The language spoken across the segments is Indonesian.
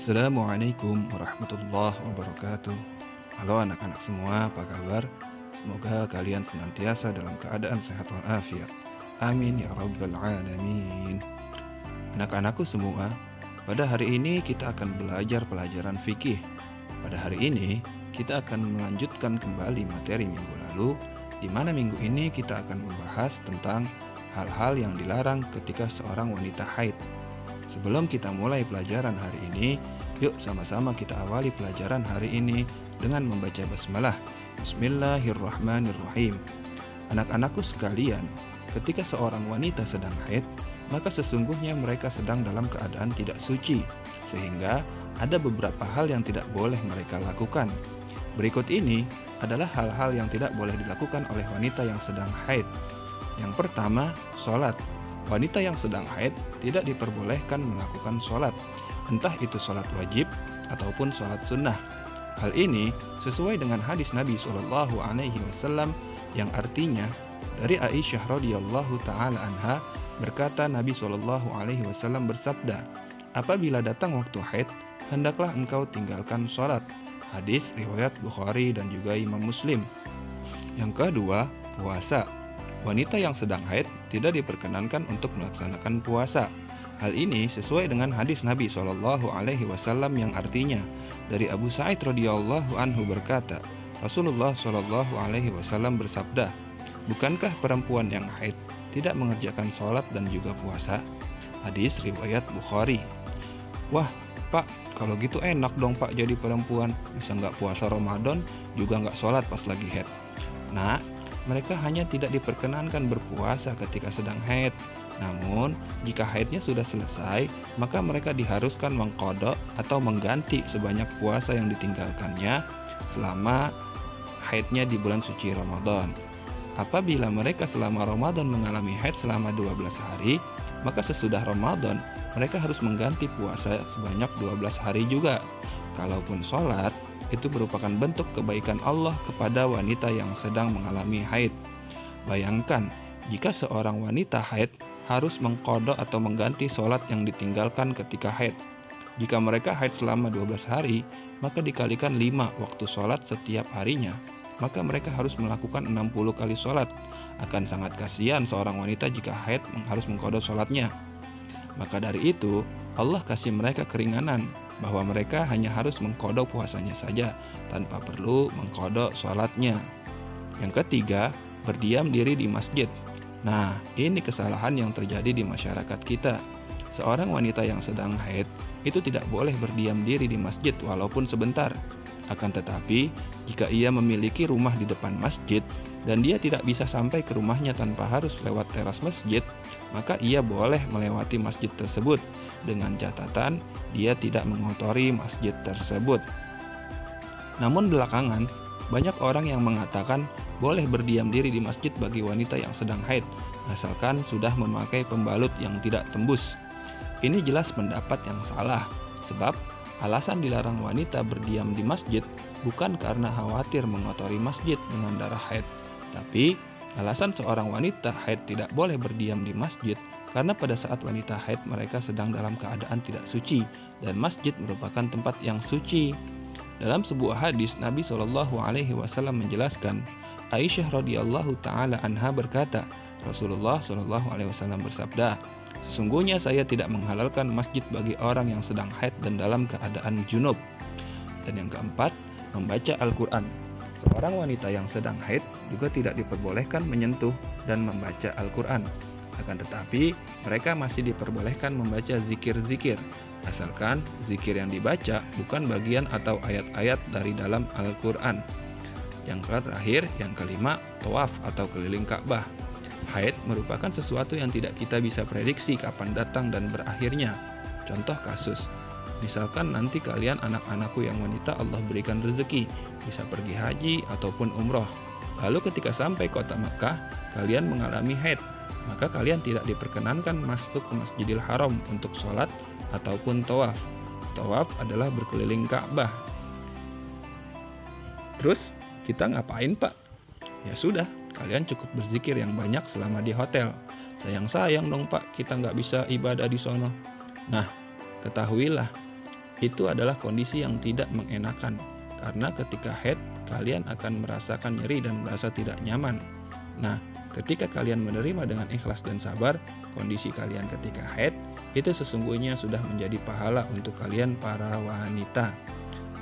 Assalamualaikum warahmatullahi wabarakatuh. Halo anak-anak semua, apa kabar? Semoga kalian senantiasa dalam keadaan sehat walafiat. Amin ya rabbal alamin. Anak-anakku semua, pada hari ini kita akan belajar pelajaran fikih. Pada hari ini kita akan melanjutkan kembali materi minggu lalu, di mana minggu ini kita akan membahas tentang hal-hal yang dilarang ketika seorang wanita haid. Sebelum kita mulai pelajaran hari ini, yuk sama-sama kita awali pelajaran hari ini dengan membaca basmalah. Bismillahirrahmanirrahim. Anak-anakku sekalian, ketika seorang wanita sedang haid, maka sesungguhnya mereka sedang dalam keadaan tidak suci, sehingga ada beberapa hal yang tidak boleh mereka lakukan. Berikut ini adalah hal-hal yang tidak boleh dilakukan oleh wanita yang sedang haid. Yang pertama, sholat. Wanita yang sedang haid tidak diperbolehkan melakukan sholat, entah itu sholat wajib ataupun sholat sunnah. Hal ini sesuai dengan hadis Nabi SAW yang artinya dari Aisyah radhiyallahu taala anha berkata Nabi SAW bersabda, apabila datang waktu haid, hendaklah engkau tinggalkan sholat. Hadis riwayat Bukhari dan juga Imam Muslim. Yang kedua, puasa. Wanita yang sedang haid tidak diperkenankan untuk melaksanakan puasa. Hal ini sesuai dengan hadis Nabi SAW yang artinya dari Abu Sa'id radhiyallahu anhu berkata, Rasulullah SAW bersabda, bukankah perempuan yang haid tidak mengerjakan sholat dan juga puasa? Hadis riwayat Bukhari. Wah, Pak, kalau gitu enak dong Pak jadi perempuan, bisa nggak puasa Ramadan, juga nggak sholat pas lagi haid. Nah, mereka hanya tidak diperkenankan berpuasa ketika sedang haid. Namun, jika haidnya sudah selesai, maka mereka diharuskan mengqadha atau mengganti sebanyak puasa yang ditinggalkannya selama haidnya di bulan suci Ramadan. Apabila mereka selama Ramadan mengalami haid selama 12 hari, maka sesudah Ramadan mereka harus mengganti puasa sebanyak 12 hari juga. Kalaupun sholat, itu merupakan bentuk kebaikan Allah kepada wanita yang sedang mengalami haid. Bayangkan, jika seorang wanita haid harus mengqadha atau mengganti sholat yang ditinggalkan ketika haid. Jika mereka haid selama 12 hari, maka dikalikan 5 waktu sholat setiap harinya, maka mereka harus melakukan 60 kali sholat. Akan sangat kasihan seorang wanita jika haid harus mengqadha sholatnya. Maka dari itu, Allah kasih mereka keringanan bahwa mereka hanya harus mengqadha puasanya saja tanpa perlu mengqadha sholatnya. Yang ketiga, berdiam diri di masjid. Nah, ini kesalahan yang terjadi di masyarakat kita. Seorang wanita yang sedang haid itu tidak boleh berdiam diri di masjid walaupun sebentar. Akan tetapi, jika ia memiliki rumah di depan masjid dan dia tidak bisa sampai ke rumahnya tanpa harus lewat teras masjid, maka ia boleh melewati masjid tersebut dengan catatan dia tidak mengotori masjid tersebut. Namun belakangan, banyak orang yang mengatakan boleh berdiam diri di masjid bagi wanita yang sedang haid, asalkan sudah memakai pembalut yang tidak tembus. Ini jelas pendapat yang salah, sebab alasan dilarang wanita berdiam di masjid bukan karena khawatir mengotori masjid dengan darah haid, tapi alasan seorang wanita haid tidak boleh berdiam di masjid karena pada saat wanita haid mereka sedang dalam keadaan tidak suci dan masjid merupakan tempat yang suci. Dalam sebuah hadis Nabi SAW menjelaskan, Aisyah radhiyallahu taala anha berkata, Rasulullah SAW bersabda, sesungguhnya saya tidak menghalalkan masjid bagi orang yang sedang haid dan dalam keadaan junub. Dan yang keempat, membaca Al-Quran. Seorang wanita yang sedang haid juga tidak diperbolehkan menyentuh dan membaca Al-Quran. Akan tetapi, mereka masih diperbolehkan membaca zikir-zikir, asalkan zikir yang dibaca bukan bagian atau ayat-ayat dari dalam Al-Quran. Yang terakhir, yang kelima, tawaf atau keliling Ka'bah. Haid merupakan sesuatu yang tidak kita bisa prediksi kapan datang dan berakhirnya. Contoh kasus, misalkan nanti kalian anak-anakku yang wanita Allah berikan rezeki, bisa pergi haji ataupun umroh. Lalu ketika sampai kota Mekah, kalian mengalami haid, maka kalian tidak diperkenankan masuk ke Masjidil Haram untuk sholat ataupun tawaf. Tawaf adalah berkeliling Ka'bah. Terus, kita ngapain Pak? Ya sudah, kalian cukup berzikir yang banyak selama di hotel. Sayang dong Pak, kita nggak bisa ibadah di sono. Nah, ketahuilah, Itu adalah kondisi yang tidak mengenakan, karena ketika haid, kalian akan merasakan nyeri dan merasa tidak nyaman. Nah, ketika kalian menerima dengan ikhlas dan sabar, kondisi kalian ketika haid, itu sesungguhnya sudah menjadi pahala untuk kalian para wanita.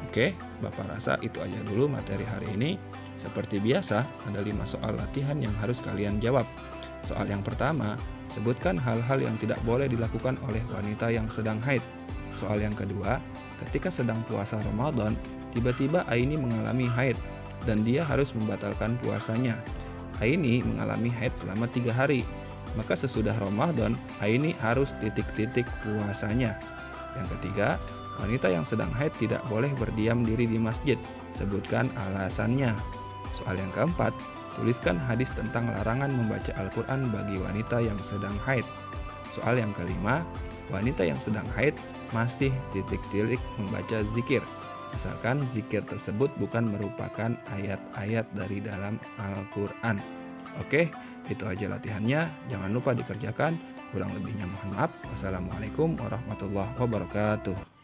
Oke, Bapak rasa itu aja dulu materi hari ini. Seperti biasa, ada 5 soal latihan yang harus kalian jawab. Soal yang pertama, sebutkan hal-hal yang tidak boleh dilakukan oleh wanita yang sedang haid. Soal yang kedua, ketika sedang puasa Ramadan, tiba-tiba Aini mengalami haid dan dia harus membatalkan puasanya. Aini mengalami haid selama 3 hari, maka sesudah Ramadan, Aini harus titik-titik puasanya. Yang ketiga, wanita yang sedang haid tidak boleh berdiam diri di masjid. Sebutkan alasannya. Soal yang keempat, tuliskan hadis tentang larangan membaca Al-Quran bagi wanita yang sedang haid. Soal yang kelima, wanita yang sedang haid masih titik-titik membaca zikir, asalkan zikir tersebut bukan merupakan ayat-ayat dari dalam Al-Quran. Oke, itu aja latihannya. Jangan lupa dikerjakan. Kurang lebihnya mohon maaf. Wassalamualaikum warahmatullahi wabarakatuh.